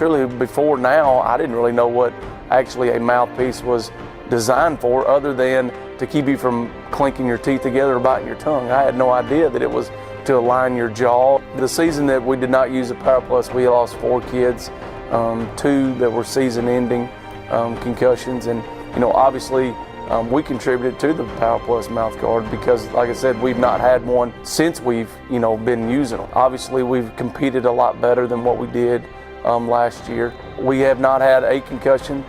truly, before now, I didn't really know what actually a mouthpiece was designed for, other than to keep you from clinking your teeth together or biting your tongue. I had no idea that it was to align your jaw. The season that we did not use the Power Plus, we lost 4 kids, 2 that were season-ending concussions, and obviously we contributed to the Power Plus mouth guard because, like I said, we've not had one since we've been using them. Obviously, we've competed a lot better than what we did last year. We have not had a concussion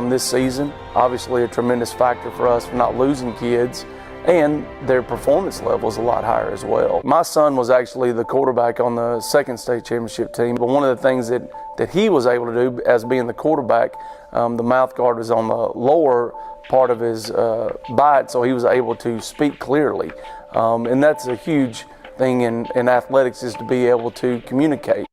this season. Obviously, a tremendous factor for us for not losing kids, and their performance level is a lot higher as well. My son was actually the quarterback on the second state championship team, but one of the things that he was able to do as being the quarterback, the mouth guard was on the lower part of his bite, so he was able to speak clearly. And that's a huge thing in athletics, is to be able to communicate.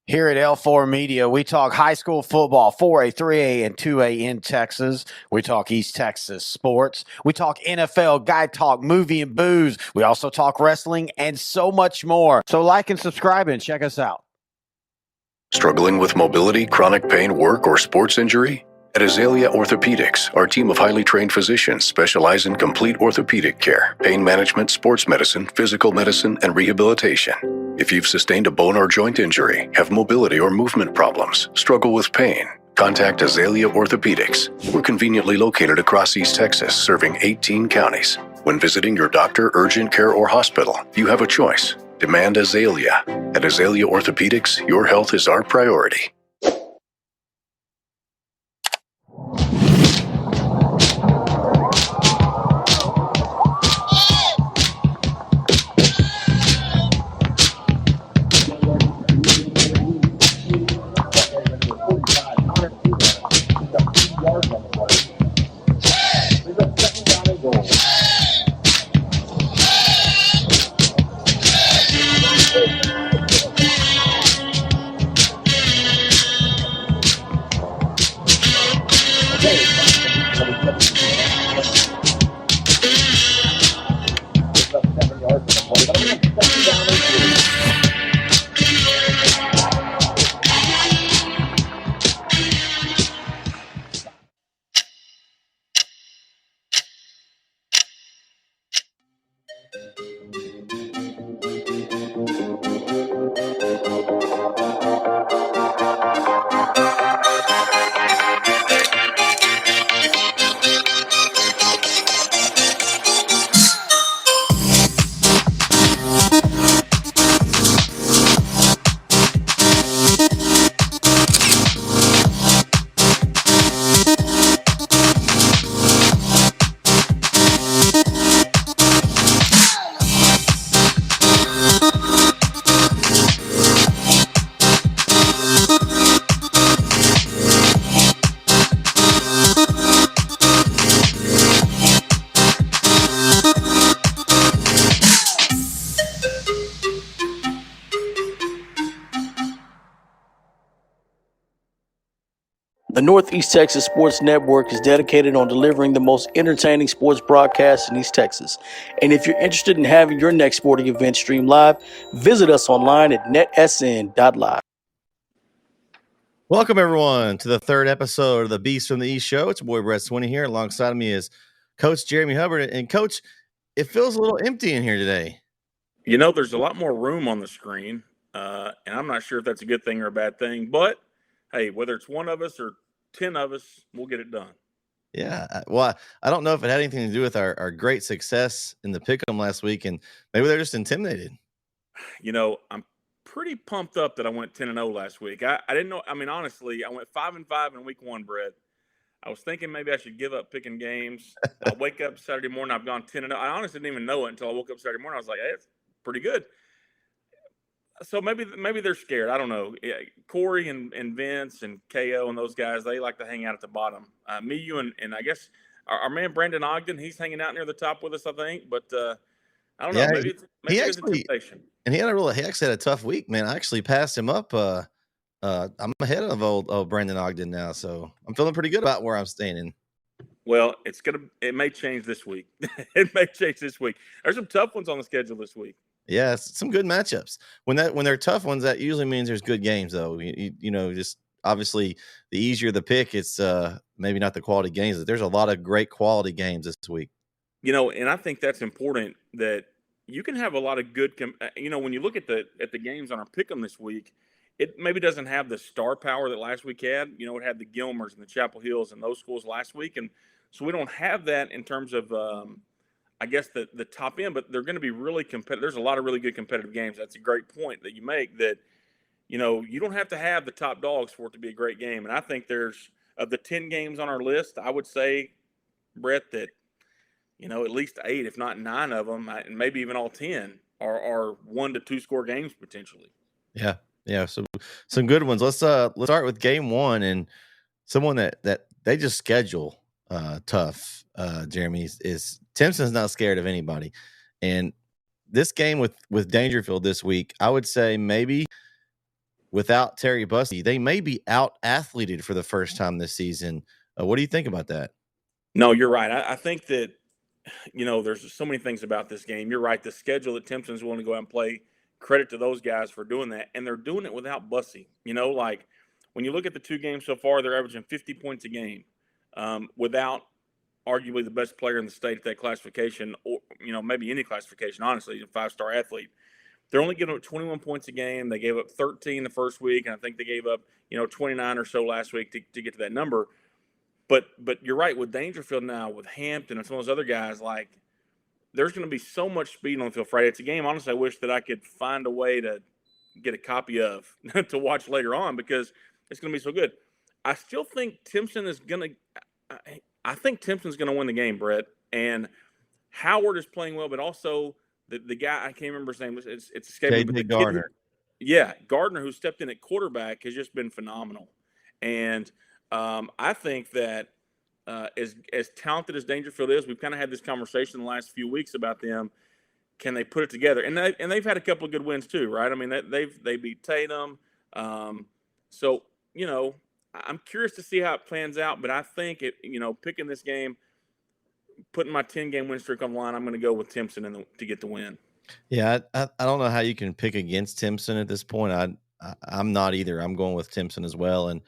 Here at L4 Media, we talk high school football, 4A, 3A, and 2A in Texas. We talk East Texas sports. We talk NFL, guy talk, movie and booze. We also talk wrestling and so much more. So like and subscribe and check us out. Struggling with mobility, chronic pain, work, or sports injury? At Azalea Orthopedics, our team of highly trained physicians specialize in complete orthopedic care, pain management, sports medicine, physical medicine, and rehabilitation. If you've sustained a bone or joint injury, have mobility or movement problems, struggle with pain, contact Azalea Orthopedics. We're conveniently located across East Texas, serving 18 counties. When visiting your doctor, urgent care, or hospital, you have a choice. Demand Azalea. At Azalea Orthopedics, your health is our priority. The Northeast Texas Sports Network is dedicated on delivering the most entertaining sports broadcasts in East Texas. And if you're interested in having your next sporting event streamed live, visit us online at netsn.live. Welcome, everyone, to the third episode of the bEast from the East show. It's your boy, Brett Swinney here. Alongside of me is Coach Jeremy Hubbard. And, Coach, it feels a little empty in here today. There's a lot more room on the screen, and I'm not sure if that's a good thing or a bad thing. But, hey, whether it's one of us or 10 of us, we'll get it done. Yeah. Well, I don't know if it had anything to do with our great success in the pick'em last week, and maybe they're just intimidated. I'm pretty pumped up that I went 10-0 last week. I didn't know. I mean, honestly, I went 5-5 in week 1, Brett. I was thinking maybe I should give up picking games. I wake up Saturday morning, I've gone 10-0. I honestly didn't even know it until I woke up Saturday morning. I was like, hey, it's pretty good. So maybe they're scared. I don't know. Corey and Vince and KO and those guys, they like to hang out at the bottom. Me, you, and I guess our man Brandon Ogden, he's hanging out near the top with us, I think. But I don't know. Maybe it's a temptation. And he actually had a tough week, man. I actually passed him up. I'm ahead of old Brandon Ogden now, so I'm feeling pretty good about where I'm standing. Well, it may change this week. It may change this week. There's some tough ones on the schedule this week. Yeah, some good matchups. When they're tough ones, that usually means there's good games, though. Just obviously the easier the pick, it's maybe not the quality games. But there's a lot of great quality games this week. And I think that's important that you can have a lot of good. When you look at the games on our pick'em this week, it maybe doesn't have the star power that last week had. It had the Gilmers and the Chapel Hills and those schools last week, and so we don't have that in terms of, I guess, the top end. But they're going to be really competitive. There's a lot of really good competitive games. That's a great point that you make. That you don't have to have the top dogs for it to be a great game. And I think there's of the 10 games on our list, I would say, Brett, that at least 8, if not 9 of them, and maybe even all 10 are 1 to 2 score games potentially. Yeah. So some good ones. Let's start with game 1 and someone that they just schedule tough. Jeremy is Timpson's not scared of anybody, and this game with Dangerfield this week, I would say maybe without Terry Bussey, they may be out athleted for the first time this season. What do you think about that? No, you're right. I think that there's so many things about this game. You're right. The schedule that Timpson's willing to go out and play, credit to those guys for doing that. And they're doing it without Bussey. Like when you look at the 2 games so far, they're averaging 50 points a game without arguably the best player in the state at that classification, or, maybe any classification, honestly, a 5-star athlete. They're only giving up 21 points a game. They gave up 13 the first week, and I think they gave up, 29 or so last week to get to that number. But you're right, with Dangerfield now, with Hampton and some of those other guys, like there's going to be so much speed on the field Friday. It's a game, honestly, I wish that I could find a way to get a copy of to watch later on because it's going to be so good. I still think Timpson is going to – I think Timpson's going to win the game, Brett. And Howard is playing well, but also the guy – I can't remember his name. It's escaping me. J.J. Gardner. Gardner, who stepped in at quarterback, has just been phenomenal. And I think that as talented as Dangerfield is, we've kind of had this conversation in the last few weeks about them. Can they put it together? And they've had a couple of good wins too, right? I mean, they beat Tatum. So I'm curious to see how it plans out. But I think picking this game, putting my 10-game win streak on the line, I'm going to go with Timpson to get the win. Yeah, I don't know how you can pick against Timpson at this point. I'm not either. I'm going with Timpson as well. And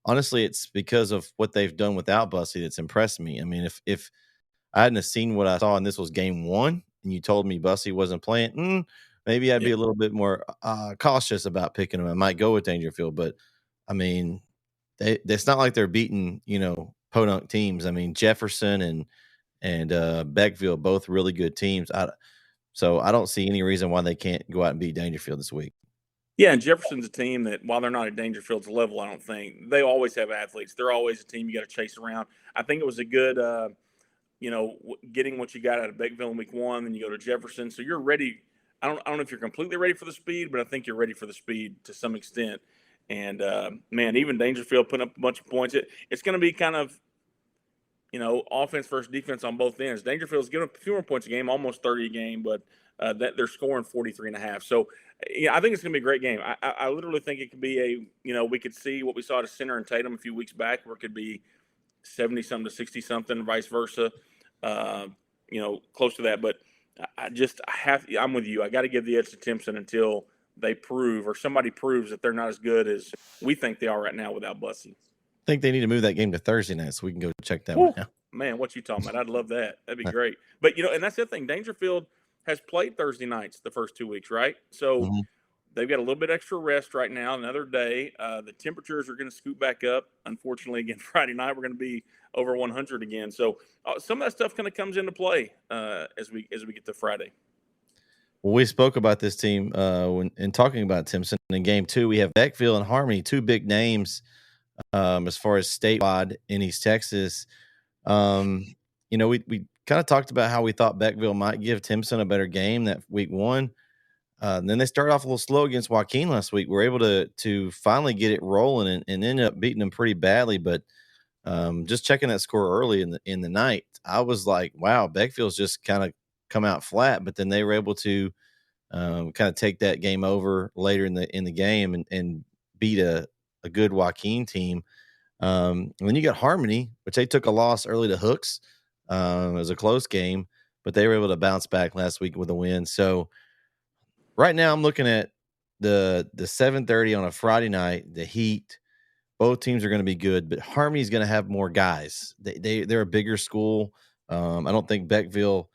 honestly, it's because of what they've done without Bussey that's impressed me. I mean, if I hadn't have seen what I saw and this was game 1 and you told me Bussey wasn't playing, maybe I'd be a little bit more cautious about picking him. I might go with Dangerfield, but I mean, it's not like they're beating, podunk teams. I mean, Jefferson and Beckville, both really good teams. So I don't see any reason why they can't go out and beat Dangerfield this week. Yeah, and Jefferson's a team that, while they're not at Dangerfield's level, I don't think, they always have athletes. They're always a team you got to chase around. I think it was a good, getting what you got out of Beckville in week 1, then you go to Jefferson. So you're ready. I don't know if you're completely ready for the speed, but I think you're ready for the speed to some extent. And, man, even Dangerfield putting up a bunch of points. It's going to be kind of, offense versus defense on both ends. Dangerfield's giving up a few more points a game, almost 30 a game, but that they're scoring 43.5. So, I think it's going to be a great game. I literally think it could be we could see what we saw at Center and Tatum a few weeks back, where it could be 70-something to 60-something, vice versa, close to that. But I'm with you. I got to give the edge to Timpson until they prove, or somebody proves, that they're not as good as we think they are right now without Bussey. I think they need to move that game to Thursday night so we can go check that one out. Man, what you talking about? I'd love that. That'd be great. But, and that's the thing. Dangerfield has played Thursday nights the first 2 weeks, right? So they've got a little bit extra rest right now, another day. The temperatures are going to scoot back up. Unfortunately, again, Friday night, we're going to be over 100 again. So some of that stuff kind of comes into play as we get to Friday. Well, we spoke about this team in talking about Timpson. In game 2, we have Beckville and Harmony, 2 big names as far as statewide in East Texas. We kind of talked about how we thought Beckville might give Timpson a better game that week 1. Then they started off a little slow against Joaquin last week. We were able to finally get it rolling and ended up beating them pretty badly. But just checking that score early in the night, I was like, wow, Beckville's just kind of come out flat. But then they were able to kind of take that game over later in the game and beat a good Joaquin team. And then you got Harmony, which they took a loss early to Hooks. It was a close game, but they were able to bounce back last week with a win. So right now I'm looking at the 7:30 on a Friday night, the heat Both teams are going to be good, but Harmony's going to have more guys. They're a bigger school. I don't think Beckville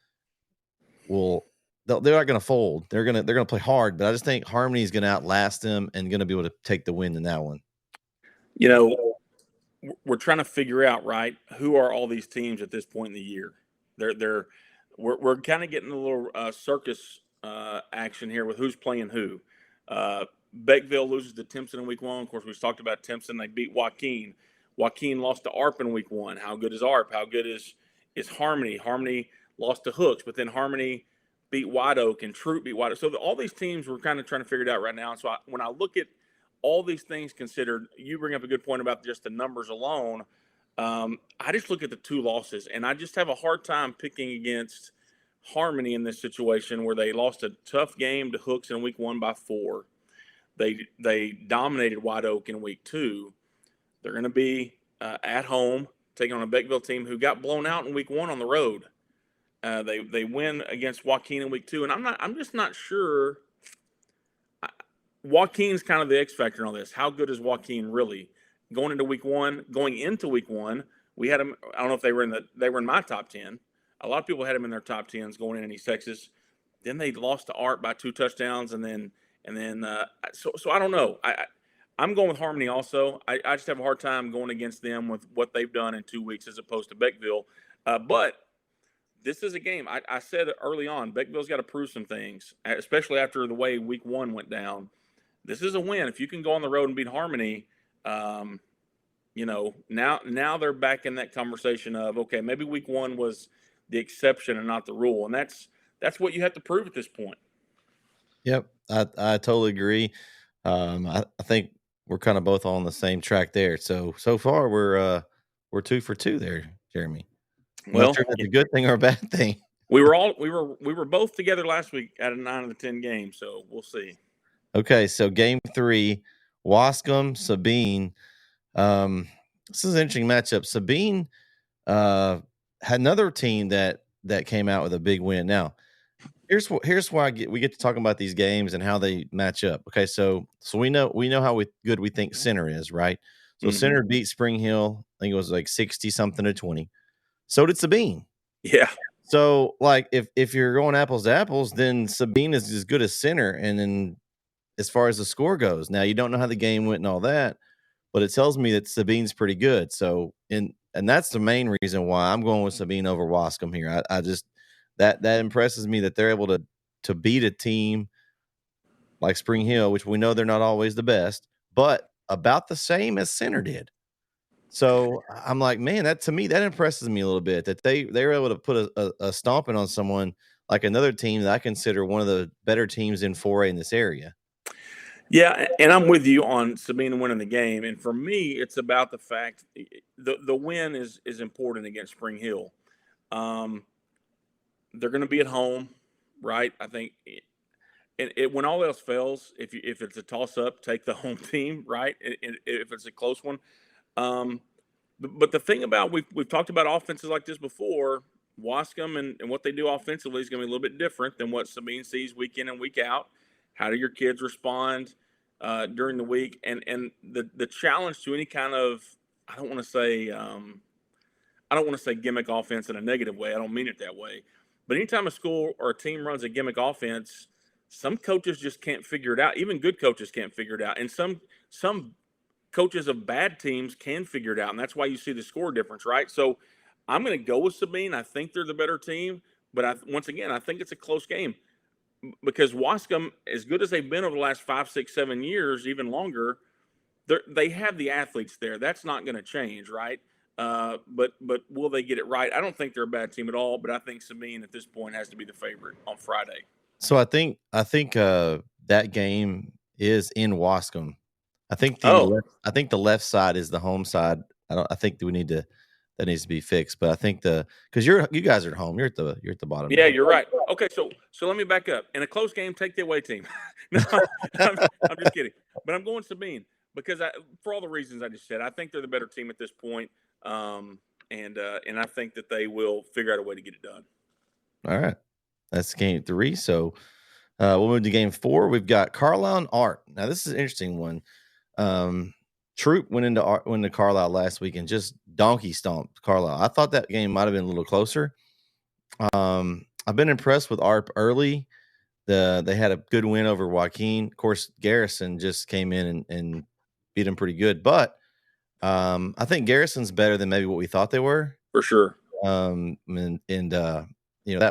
will. They're not going to fold. They're gonna play hard, but I just think Harmony is going to outlast them and going to be able to take the win in that one. You know, we're trying to figure out, right, who are all these teams at this point in the year. We're kind of getting a little circus action here with who's playing who. Beckville loses to Timpson in week 1. Of course, we talked about Timpson. They beat Joaquin. Joaquin lost to ARP in week 1. How good is ARP? How good is Harmony? Harmony lost to Hooks, but then Harmony beat White Oak and Troop beat White Oak. So all these teams we're kind of trying to figure it out right now. And so when I look at all these things considered, you bring up a good point about just the numbers alone. I just look at the 2 losses, and I just have a hard time picking against Harmony in this situation where they lost a tough game to Hooks in week 1 by 4. They dominated White Oak in week 2. They're going to be at home taking on a Beckville team who got blown out in week 1 on the road. They win against Joaquin in week 2, and I'm just not sure. Joaquin's kind of the X factor on this. How good is Joaquin really? Going into week 1, we had them. I don't know if they were in my top 10. A lot of people had them in their top 10s going in East Texas. Then they lost to ARP by 2 touchdowns, and then so I don't know. I'm going with Harmony also. I just have a hard time going against them with what they've done in 2 weeks as opposed to Beckville. But this is a game. I said early on, Beckville's got to prove some things, especially after the way week 1 went down. This is a win. If you can go on the road and beat Harmony, now they're back in that conversation of, okay, maybe week 1 was the exception and not the rule. And that's what you have to prove at this point. Yep, I totally agree. I think we're kind of both on the same track there. So far we're 2 for 2 there, Jeremy. Well, that's a good thing or a bad thing. We were both together last week out of 9 of the 10 games, so we'll see. Okay, so game 3, Wascom, Sabine. This is an interesting matchup. Sabine had another team that came out with a big win. Now, here's why we get to talk about these games and how they match up. Okay, so we know how good we think Center is, right? So Center beat Spring Hill. I think it was like 60 something to 20. So did Sabine. Yeah. So like if you're going apples to apples, then Sabine is as good as Center, and then as far as the score goes. Now, you don't know how the game went and all that, but it tells me that Sabine's pretty good. So, and that's the main reason why I'm going with Sabine over Wascom here. I just that impresses me that they're able to beat a team like Spring Hill, which we know they're not always the best, but about the same as Center did. So I'm like, man, that impresses me a little bit that they were able to put a stomping on someone like another team that I consider one of the better teams in 4A in this area. Yeah, and I'm with you on Sabine winning the game. And for me, it's about the fact the win is important against Spring Hill. They're going to be at home, right? I think when all else fails, if it's a toss-up, take the home team, right? If it's a close one. But the thing about we've talked about offenses like this before, Wascom and what they do offensively is going to be a little bit different than what Sabine sees week in and week out. How do your kids respond during the week? And the challenge to any kind of I don't want to say gimmick offense in a negative way. I don't mean it that way. But anytime a school or a team runs a gimmick offense, some coaches just can't figure it out. Even good coaches can't figure it out. And some coaches of bad teams can figure it out. And that's why you see the score difference, right? So I'm going to go with Sabine. I think they're the better team. But once again, I think it's a close game. Because Wascom, as good as they've been over the last 5, 6, 7 years, even longer, they have the athletes there. That's not going to change, right? But will they get it right? I don't think they're a bad team at all, but I think Sabine at this point has to be the favorite on Friday. So I think that game is in Wascom. I think the left side is the home side. I think that needs to be fixed. But I think because you guys are at home, you're at the bottom. Yeah, you're right. Okay, so let me back up. In a close game, take the away team. No, I'm just kidding. But I'm going Sabine because for all the reasons I just said, I think they're the better team at this point. And I think that they will figure out a way to get it done. All right, that's game 3. So we'll move to game 4. We've got Carlisle and Art. Now this is an interesting one. Troop went into Carlisle last week and just donkey stomped Carlisle. I thought that game might have been a little closer. I've been impressed with ARP early. They had a good win over Joaquin. Of course, Garrison just came in and beat them pretty good. But I think Garrison's better than maybe what we thought they were. For sure. That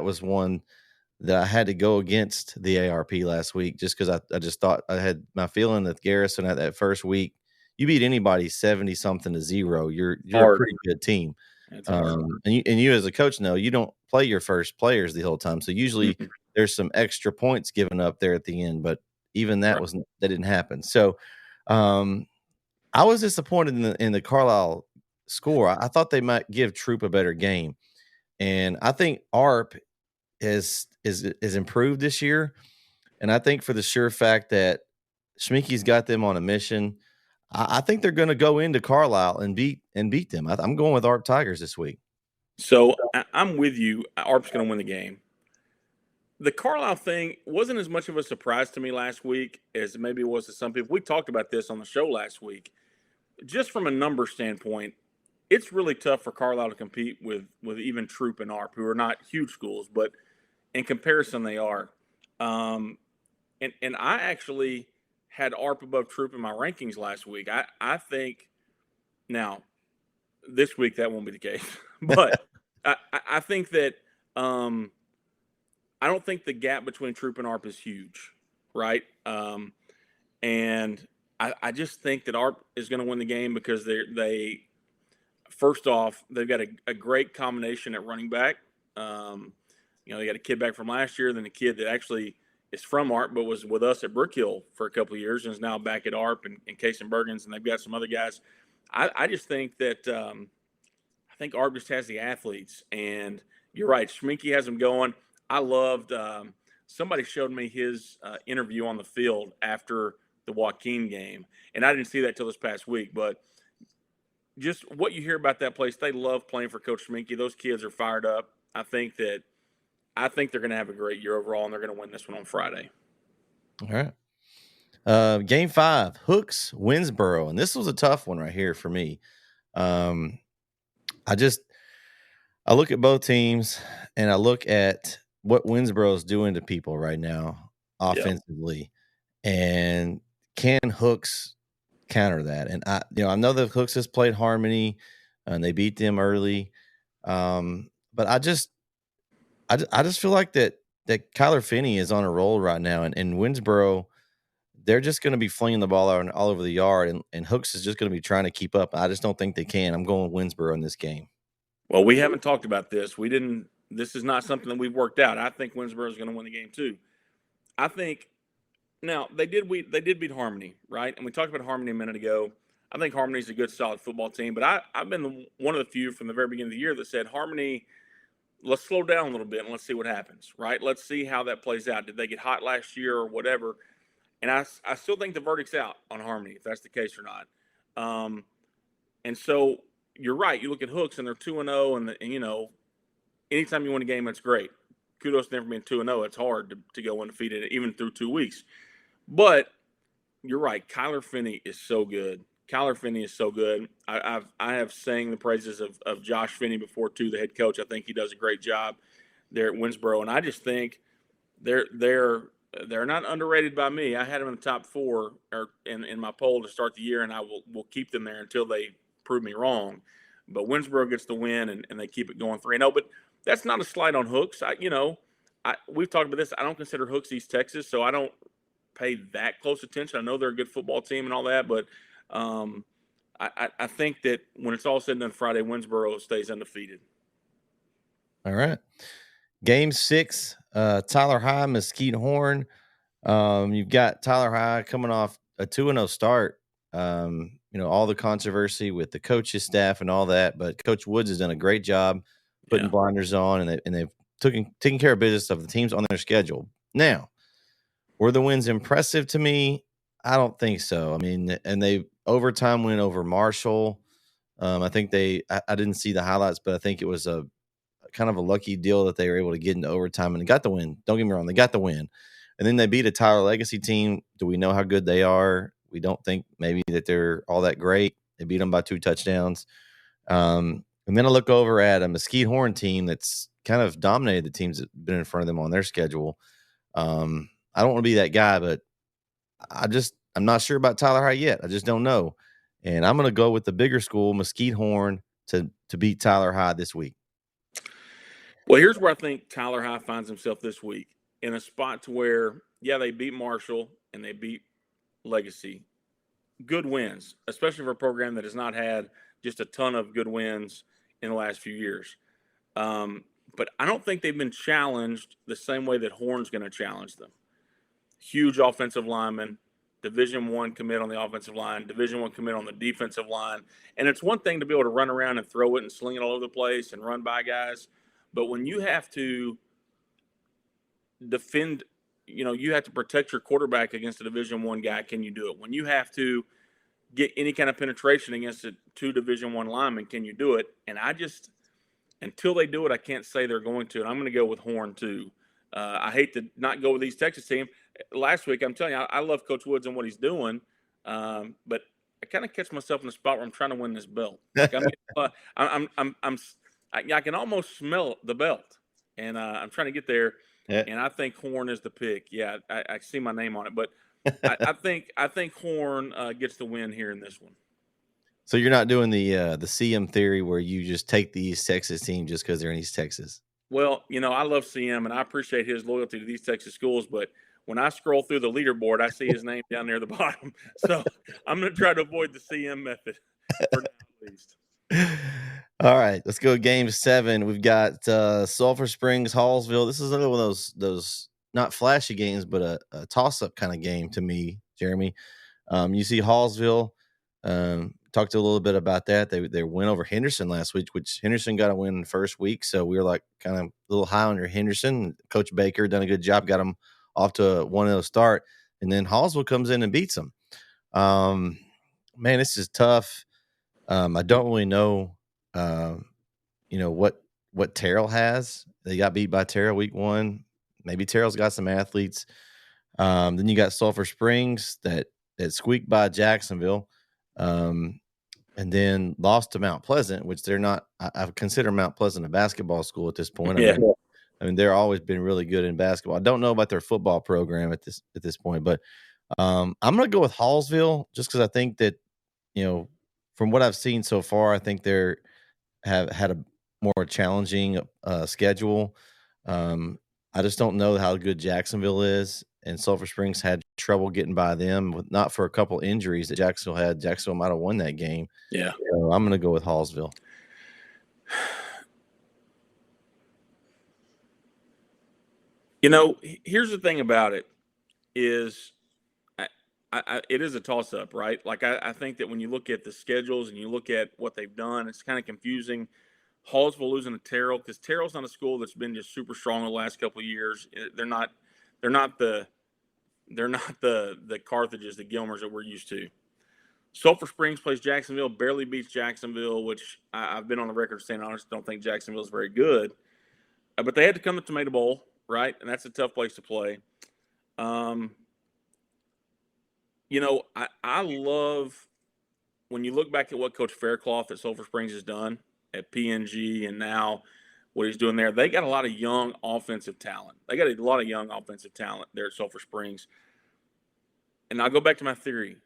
was one that I had to go against the ARP last week just because I just thought I had my feeling that Garrison at that first week, you beat anybody 70-something to 0. You're a pretty good team. And you as a coach know you don't play your first players the whole time. So usually there's some extra points given up there at the end, but even that that didn't happen. So I was disappointed in the Carlisle score. I thought they might give Troop a better game. And I think ARP is improved this year. And I think for the sure fact that Schmicky's got them on a mission, I think they're going to go into Carlisle and beat them. I'm going with ARP Tigers this week. So I'm with you. ARP's going to win the game. The Carlisle thing wasn't as much of a surprise to me last week as maybe it was to some people. We talked about this on the show last week. Just from a number standpoint, it's really tough for Carlisle to compete with even Troop and ARP, who are not huge schools, but in comparison, they are. And I actually had ARP above Troop in my rankings last week. I think now this week that won't be the case, but I think that I don't think the gap between Troop and ARP is huge, right? And I just think that ARP is going to win the game because they first off, they've got a great combination at running back. They got a kid back from last year, then a kid that actually is from ARP but was with us at Brookhill for a couple of years and is now back at ARP and Casey Bergens, and they've got some other guys. I just think that I think ARP just has the athletes, and you're right. Schminke has them going. I loved somebody showed me his interview on the field after the Joaquin game, and I didn't see that till this past week, but just what you hear about that place, they love playing for Coach Schminke. Those kids are fired up. I think they're going to have a great year overall, and they're going to win this one on Friday. All right. Game 5, Hooks, Winsboro. And this was a tough one right here for me. I look at both teams, and I look at what Winsboro is doing to people right now offensively. Yep. And can Hooks counter that? And I know that Hooks has played Harmony, and they beat them early. But I just feel like that Kyler Finney is on a roll right now, and Winsboro, they're just going to be flinging the ball out all over the yard, and Hooks is just going to be trying to keep up. I just don't think they can. I'm going Winsboro in this game. Well, we haven't talked about this. This is not something that we've worked out. I think Winsboro is going to win the game too. I think now they did beat Harmony, right? And we talked about Harmony a minute ago. I think Harmony is a good, solid football team, but I've been one of the few from the very beginning of the year that said Harmony, let's slow down a little bit and let's see what happens, right? Let's see how that plays out. Did they get hot last year or whatever? And I still think the verdict's out on Harmony, if that's the case or not. And so you're right. You look at Hooks, and they're 2-0, and anytime you win a game, that's great. Kudos to them for being 2-0. It's hard to go undefeated even through 2 weeks. But you're right. Kyler Finney is so good. I have sang the praises of Josh Finney before too, the head coach. I think he does a great job there at Winsboro, and I just think they're not underrated by me. I had them in the top 4 in my poll to start the year, and I will keep them there until they prove me wrong. But Winsboro gets the win, and they keep it going 3-0. But that's not a slight on Hooks. We've talked about this. I don't consider Hooks East Texas, so I don't pay that close attention. I know they're a good football team and all that, but I think that when it's all said and done Friday, Winsboro stays undefeated. All right. Game 6, Tyler High, Mesquite Horn. You've got Tyler High coming off a 2-0 start. All the controversy with the coaches, staff, and all that, but Coach Woods has done a great job putting blinders on, and they've taken care of business of the teams on their schedule. Now, were the wins impressive to me? I don't think so. I mean, and they overtime win over Marshall. I think I didn't see the highlights, but I think it was a kind of a lucky deal that they were able to get into overtime and got the win. Don't get me wrong, they got the win. And then they beat a Tyler Legacy team. Do we know how good they are? We don't think maybe that they're all that great. They beat them by 2 touchdowns. And then I look over at a Mesquite Horn team that's kind of dominated the teams that have been in front of them on their schedule. I don't want to be that guy, but I'm not sure about Tyler High yet. I just don't know. And I'm going to go with the bigger school, Mesquite Horn, to beat Tyler High this week. Well, here's where I think Tyler High finds himself this week, in a spot to where, yeah, they beat Marshall and they beat Legacy. Good wins, especially for a program that has not had just a ton of good wins in the last few years. But I don't think they've been challenged the same way that Horn's going to challenge them. Huge offensive lineman, Division I commit on the offensive line, Division I commit on the defensive line. And it's one thing to be able to run around and throw it and sling it all over the place and run by guys. But when you have to defend, you have to protect your quarterback against a Division I guy, can you do it? When you have to get any kind of penetration against two Division I linemen, can you do it? And until they do it, I can't say they're going to. And I'm going to go with Horn too. I hate to not go with East Texas team. Last week, I'm telling you, I love Coach Woods and what he's doing, but I kind of catch myself in the spot where I'm trying to win this belt. Like I can almost smell the belt, and I'm trying to get there. Yeah. And I think Horn is the pick. Yeah, I see my name on it, but I think Horn gets the win here in this one. So you're not doing the CM theory where you just take the East Texas team just because they're in East Texas. Well, I love CM, and I appreciate his loyalty to these Texas schools, but when I scroll through the leaderboard, I see his name down near the bottom. So I'm going to try to avoid the CM method for now at least. All right, let's go game 7. We've got Sulphur Springs, Hallsville. This is another one of those not flashy games, but a toss-up kind of game to me, Jeremy. You see Hallsville. Talked a little bit about that. They went over Henderson last week, which Henderson got a win in the first week. So we were like kind of a little high on your Henderson. Coach Baker done a good job, got them off to a 1-0 start. And then Hallsville comes in and beats them. Man, this is tough. I don't really know, what Terrell has. They got beat by Terrell week 1. Maybe Terrell's got some athletes. Then you got Sulphur Springs that squeaked by Jacksonville. And then lost to Mount Pleasant, which they're not. I consider Mount Pleasant a basketball school at this point. I mean, they're always been really good in basketball. I don't know about their football program at this point, but I'm going to go with Hallsville just because I think that from what I've seen so far, I think they have had a more challenging schedule. I just don't know how good Jacksonville is. And Sulphur Springs had trouble getting by them, not for a couple injuries that Jacksonville had. Jacksonville might have won that game. Yeah. So I'm going to go with Hallsville. Here's the thing about it is it is a toss-up, right? Like I think that when you look at the schedules and you look at what they've done, it's kind of confusing. Hallsville losing to Terrell because Terrell's not a school that's been just super strong the last couple of years. They're not the Carthages, the Gilmers that we're used to. Sulphur Springs plays Jacksonville, barely beats Jacksonville, which I've been on the record saying I just don't think Jacksonville is very good. But they had to come to Tomato Bowl, right? And that's a tough place to play. I love when you look back at what Coach Faircloth at Sulphur Springs has done at PNG and now what he's doing there. They got a lot of young offensive talent. They got a lot of young offensive talent there at Sulphur Springs. And I'll go back to my theory.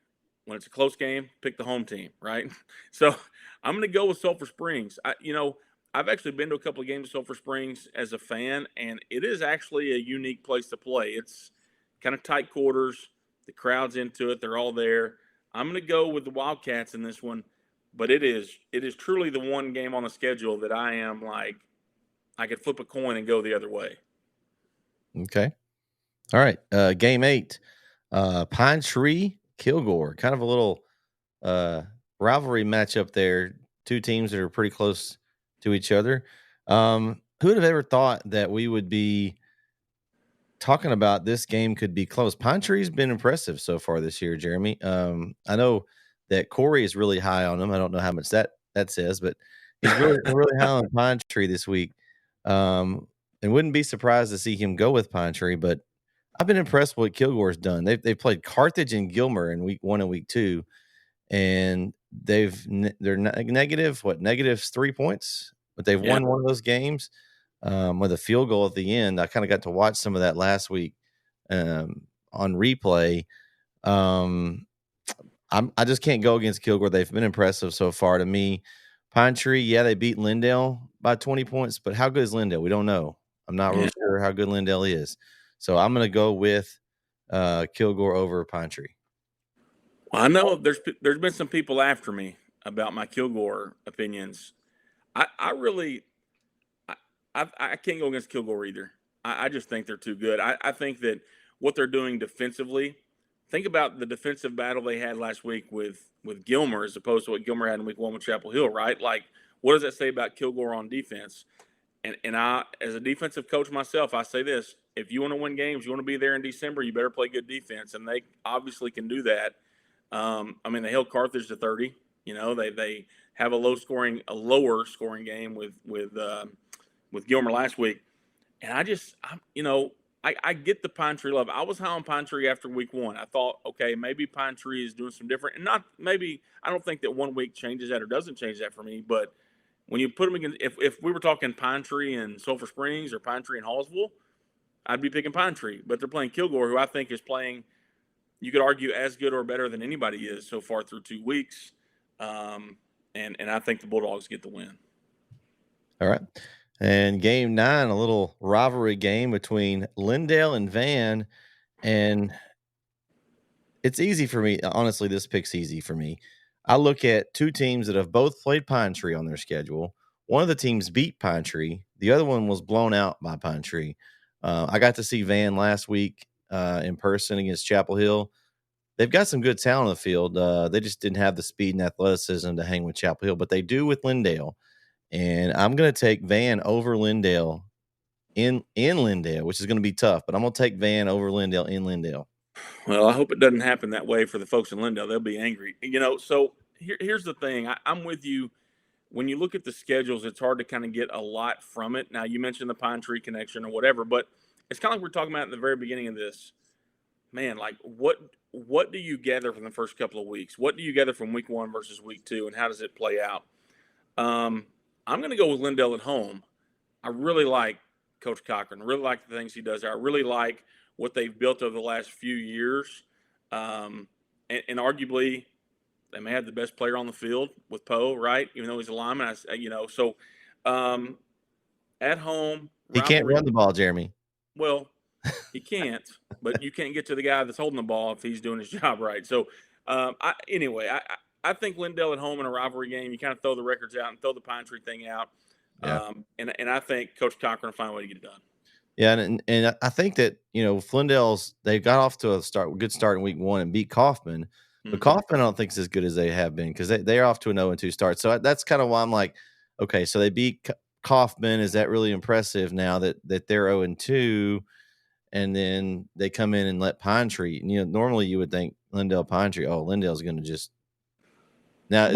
When it's a close game, pick the home team, right? So I'm going to go with Sulphur Springs. I've actually been to a couple of games at Sulphur Springs as a fan, and it is actually a unique place to play. It's kind of tight quarters. The crowd's into it. They're all there. I'm going to go with the Wildcats in this one, but it is truly the one game on the schedule that I am like, I could flip a coin and go the other way. Okay. All right. Game 8, Pine Tree, Kilgore. Kind of a little rivalry matchup there. Two teams that are pretty close to each other. Who would have ever thought that we would be talking about this game could be close? Pine Tree's been impressive so far this year, Jeremy. I know that Corey is really high on them. I don't know how much that says, but he's really high on Pine Tree this week. And wouldn't be surprised to see him go with Pine Tree, but I've been impressed with what Kilgore's done. They've played Carthage and Gilmer in week 1 and week 2, and they're negative 3 points, but they've won one of those games with a field goal at the end. I kind of got to watch some of that last week on replay. I just can't go against Kilgore. They've been impressive so far to me. Pine Tree, yeah, they beat Lindale by 20 points, but how good is Lindale? We don't know. I'm not really sure how good Lindale is. So I'm going to go with Kilgore over Pine Tree. Well, I know there's been some people after me about my Kilgore opinions. I can't go against Kilgore either. I just think they're too good. I think that what they're doing defensively, think about the defensive battle they had last week with Gilmer as opposed to what Gilmer had in week 1 with Chapel Hill, right? Like, what does that say about Kilgore on defense? And I, as a defensive coach myself, I say this: if you want to win games, you want to be there in December, you better play good defense, and they obviously can do that. I mean, they held Carthage to 30. You know, they have a lower scoring game with Gilmer last week, and I get the Pine Tree love. I was high on Pine Tree after week 1. I thought, okay, maybe Pine Tree is doing some different, and not maybe. I don't think that 1 week changes that or doesn't change that for me, but when you put them against, if we were talking Pine Tree and Sulphur Springs or Pine Tree and Hallsville, I'd be picking Pine Tree. But they're playing Kilgore, who I think is playing, you could argue, as good or better than anybody is so far through 2 weeks. And I think the Bulldogs get the win. All right. And game 9, a little rivalry game between Lindale and Van. And it's easy for me. Honestly, this pick's easy for me. I look at 2 teams that have both played Pine Tree on their schedule. One of the teams beat Pine Tree. The other one was blown out by Pine Tree. I got to see Van last week in person against Chapel Hill. They've got some good talent on the field. They just didn't have the speed and athleticism to hang with Chapel Hill, but they do with Lindale. And I'm going to take Van over Lindale in Lindale, which is going to be tough, but I'm going to take Van over Lindale in Lindale. Well, I hope it doesn't happen that way for the folks in Lindale. They'll be angry. So here's the thing. I'm with you. When you look at the schedules, it's hard to kind of get a lot from it. Now, you mentioned the Pine Tree connection or whatever, but it's kind of like we're talking about in the very beginning of this. Man, like what do you gather from the first couple of weeks? What do you gather from week 1 versus week 2, and how does it play out? I'm going to go with Lindale at home. I really like Coach Cochran. I really like the things he does there. I really like what they've built over the last few years. And arguably, they may have the best player on the field with Poe, right? Even though he's a lineman, at home. He can't run the ball, Jeremy. Well, he can't, but you can't get to the guy that's holding the ball if he's doing his job right. So, I think Lindale at home in a rivalry game, you kind of throw the records out and throw the Pine Tree thing out. Yeah. And I think Coach Cochran will find a way to get it done. Yeah, and I think that, Flindale's, they got off to a good start in week 1 and beat Kaufman. But Kaufman, I don't think is as good as they have been because they're off to an 0-2 start. So that's kind of why I'm like, okay, so they beat Kaufman. Is that really impressive now that they're 0-2? And then they come in and let Pine Tree. Normally you would think Lindale, Pine Tree. Oh, Lindale's going to just. Now,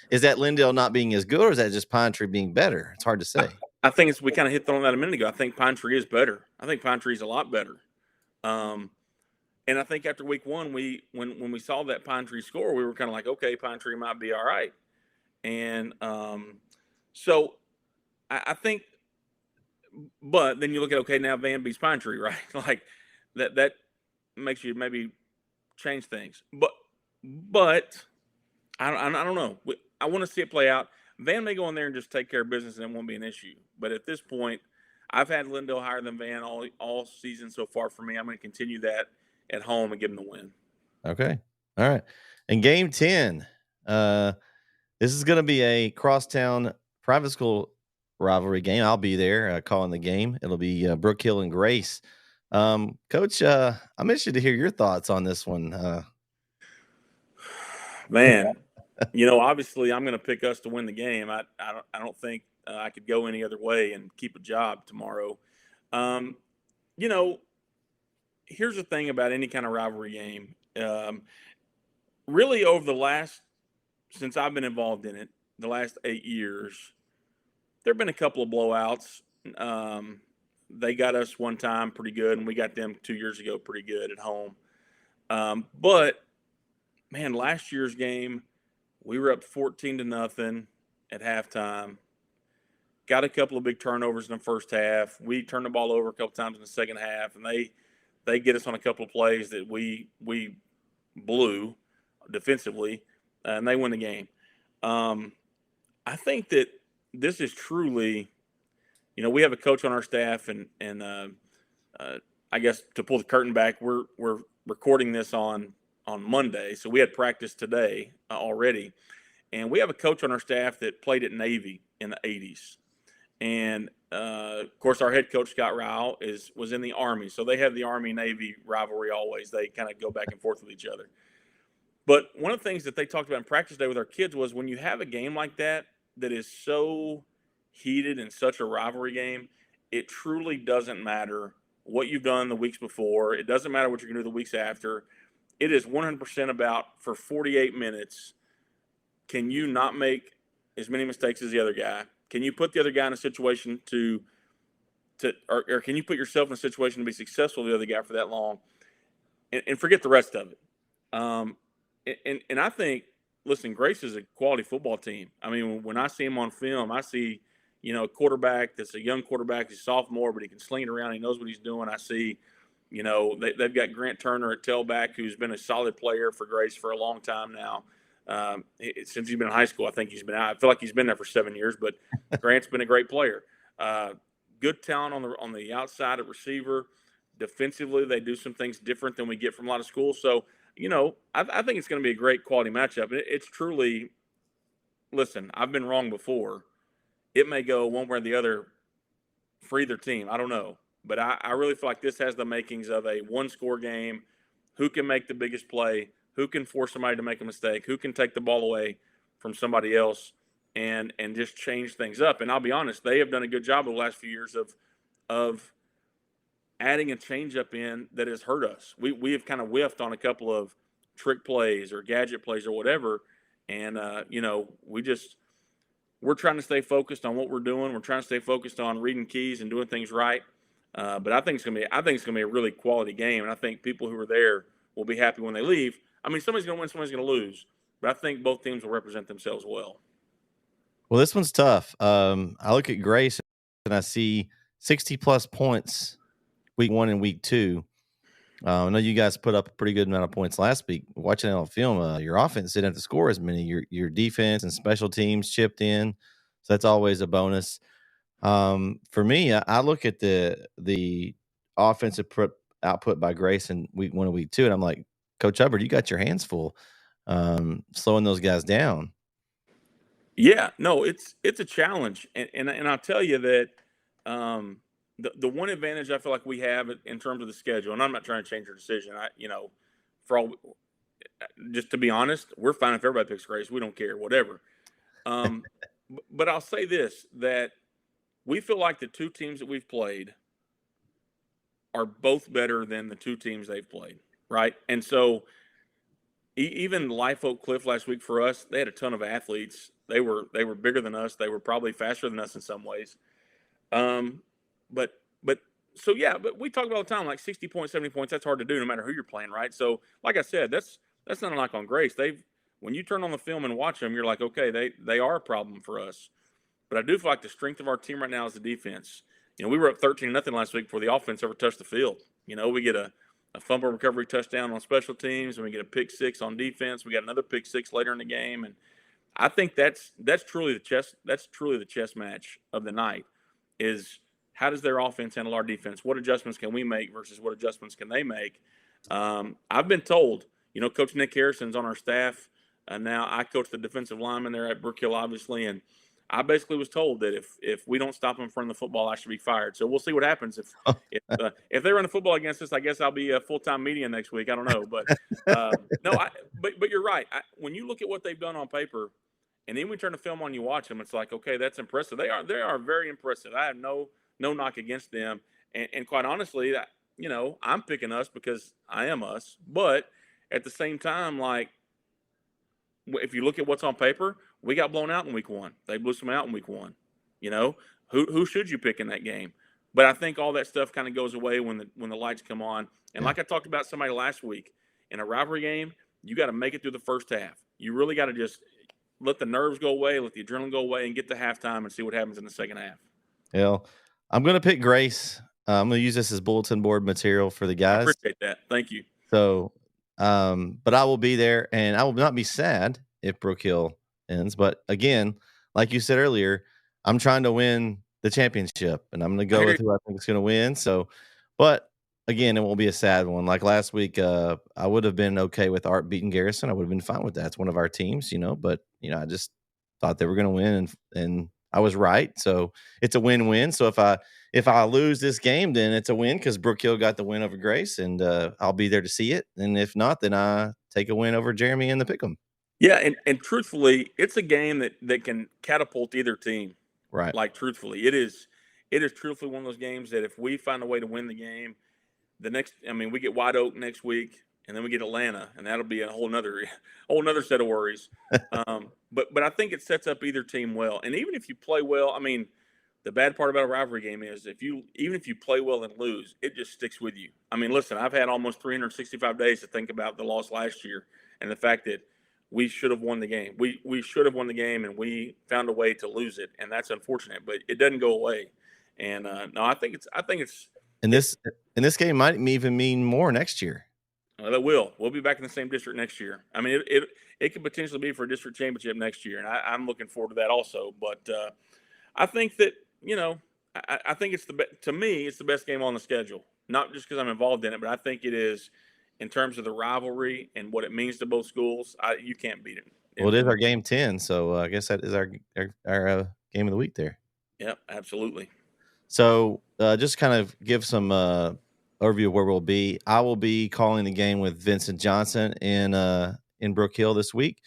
is that Lindale not being as good, or is that just Pine Tree being better? It's hard to say. I think we kind of hit on that a minute ago. I think Pine Tree is better. I think Pine Tree is a lot better. And I think after week 1, when we saw that Pine Tree score, we were kind of like, okay, Pine Tree might be all right. And so I think. But then you look at, okay, now Van beats Pine Tree, right? Like that makes you maybe change things. But I don't know. I want to see it play out. Van may go in there and just take care of business and it won't be an issue. But at this point, I've had Lindale higher than Van all season so far for me. I'm going to continue that at home and give them the win. Okay. All right. And game 10, this is going to be a crosstown private school rivalry game. I'll be there calling the game. It'll be Brook Hill and Grace. Coach, I'm interested to hear your thoughts on this one. Man, obviously I'm going to pick us to win the game. I don't think I could go any other way and keep a job tomorrow. Here's the thing about any kind of rivalry game. Really over since I've been involved in it, the last 8 years, there have been a couple of blowouts. they got us one time pretty good, and we got them 2 years ago pretty good at home. But man, last year's game, we were up 14-0 at halftime. Got a couple of big turnovers in the first half. We turned the ball over a couple times in the second half, and they get us on a couple of plays that we blew defensively, and they win the game. I think that this is truly, we have a coach on our staff, and I guess to pull the curtain back, we're recording this on Monday, so we had practice today already, and we have a coach on our staff that played at Navy in the 80s. And, of course, our head coach, Scott Ryle, was in the Army. So they have the Army-Navy rivalry always. They kind of go back and forth with each other. But one of the things that they talked about in practice day with our kids was when you have a game like that is so heated and such a rivalry game, it truly doesn't matter what you've done the weeks before. It doesn't matter what you're going to do the weeks after. It is 100% about, for 48 minutes, can you not make as many mistakes as the other guy? Can you put the other guy in a situation or can you put yourself in a situation to be successful with the other guy for that long, and forget the rest of it? And I think, listen, Grace is a quality football team. I mean, when I see him on film, I see, a quarterback that's a young quarterback. He's a sophomore, but he can sling it around. He knows what he's doing. I see, they've got Grant Turner at tailback, who's been a solid player for Grace for a long time now. Since he's been in high school, I think he's been out. I feel like he's been there for 7 years, but Grant's been a great player. Good talent on the outside at receiver. Defensively, they do some things different than we get from a lot of schools. So, I think it's going to be a great quality matchup. It's truly, listen, I've been wrong before. It may go one way or the other for either team. I don't know. But I really feel like this has the makings of a one-score game. Who can make the biggest play? Who can force somebody to make a mistake? Who can take the ball away from somebody else and just change things up? And I'll be honest, they have done a good job over the last few years of adding a changeup in that has hurt us. We have kind of whiffed on a couple of trick plays or gadget plays or whatever, and we're trying to stay focused on what we're doing. We're trying to stay focused on reading keys and doing things right. But I think it's gonna be a really quality game, and I think people who are there will be happy when they leave. I mean, somebody's going to win, somebody's going to lose, but I think both teams will represent themselves well. Well, this one's tough. I look at Grace and I see 60-plus points week 1 and week 2. I know you guys put up a pretty good amount of points last week. Watching it on film, your offense didn't have to score as many. Your defense and special teams chipped in, so that's always a bonus. For me, I look at the offensive output by Grace in week 1 and week 2, and I'm like, Coach Hubbard, you got your hands full, slowing those guys down. Yeah, no, it's a challenge, and I'll tell you that the one advantage I feel like we have in terms of the schedule, and I'm not trying to change your decision. Just to be honest, we're fine if everybody picks Grace. We don't care, whatever. But I'll say this, that we feel like the two teams that we've played are both better than the two teams they've played. Right. And so even Live Oak Cliff last week for us, they had a ton of athletes. They were bigger than us. They were probably faster than us in some ways. But we talk about all the time, like 60 points, 70 points, that's hard to do no matter who you're playing. Right. So like I said, that's not a knock on Grace. When you turn on the film and watch them, you're like, okay, they are a problem for us. But I do feel like the strength of our team right now is the defense. We were up 13-0 last week before the offense ever touched the field. We get a fumble recovery touchdown on special teams, and we get a pick six on defense. We got another pick six later in the game, and I think that's truly the chess match of the night. Is how does their offense handle our defense? What adjustments can we make versus what adjustments can they make? I've been told, Coach Nick Harrison's on our staff, and now I coach the defensive lineman there at Brook Hill, obviously, and I basically was told that if we don't stop them from the football, I should be fired. So we'll see what happens. If they run the football against us, I guess I'll be a full-time media next week. I don't know, but but you're right. When you look at what they've done on paper, and then we turn the film on, you watch them, it's like, okay, that's impressive. They are very impressive. I have no knock against them, and quite honestly, I'm picking us because I am us. But at the same time, like, if you look at what's on paper, we got blown out in week 1. They blew some out in week 1. Who should you pick in that game? But I think all that stuff kind of goes away when the lights come on. And like I talked about somebody last week, in a rivalry game, you got to make it through the first half. You really got to just let the nerves go away, let the adrenaline go away, and get to halftime and see what happens in the second half. Well, I'm going to pick Grace. I'm going to use this as bulletin board material for the I guys. appreciate that. Thank you. So, but I will be there, and I will not be sad if Brook Hill ends. But again, like you said earlier, I'm trying to win the championship, and I'm going to go with who I think is going to win. So, but again, it won't be a sad one. Like last week, I would have been okay with Art beating Garrison. I would have been fine with that. It's one of our teams, but I just thought they were going to win, and I was right. So it's a win-win. So if I lose this game, then it's a win because Brook Hill got the win over Grace, and I'll be there to see it. And if not, then I take a win over Jeremy in the pick'em. Yeah, and truthfully, it's a game that can catapult either team. Right. Like, truthfully, it is truthfully one of those games that if we find a way to win the game, we get White Oak next week, and then we get Atlanta, and that'll be a whole nother set of worries. But I think it sets up either team well. And even if you play well, the bad part about a rivalry game is even if you play well and lose, it just sticks with you. Listen, I've had almost 365 days to think about the loss last year and the fact that we should have won the game. We should have won the game, and we found a way to lose it, and that's unfortunate. But it doesn't go away. And no, I think it's. And this game might even mean more next year. That will. We'll be back in the same district next year. It could potentially be for a district championship next year, and I'm looking forward to that also. But I think that I think to me it's the best game on the schedule. Not just because I'm involved in it, but I think it is in terms of the rivalry and what it means to both schools. You can't beat it. Well, it is our game 10, so I guess that is our game of the week there. Yep, absolutely. So just kind of give some overview of where we'll be. I will be calling the game with Vincent Johnson in Brook Hill this week.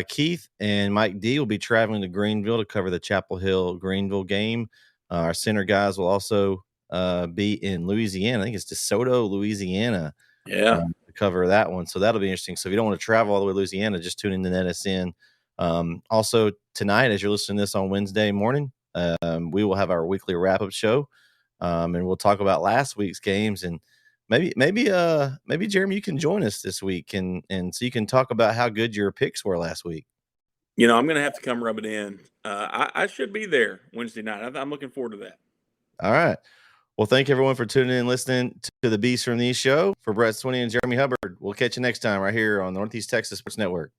Keith and Mike D will be traveling to Greenville to cover the Chapel Hill Greenville game. Our center guys will also be in Louisiana. I think it's DeSoto, Louisiana. Yeah. To cover that one. So that'll be interesting. So if you don't want to travel all the way to Louisiana, just tune in to NSN. Also tonight, as you're listening to this on Wednesday morning, we will have our weekly wrap-up show. And we'll talk about last week's games, and maybe Jeremy, you can join us this week and so you can talk about how good your picks were last week. I'm going to have to come rub it in. I should be there Wednesday night. I'm looking forward to that. All right. Well, thank everyone for tuning in and listening to the bEast from the East show. For Brett Swinney and Jeremy Hubbard, we'll catch you next time right here on the Northeast Texas Sports Network.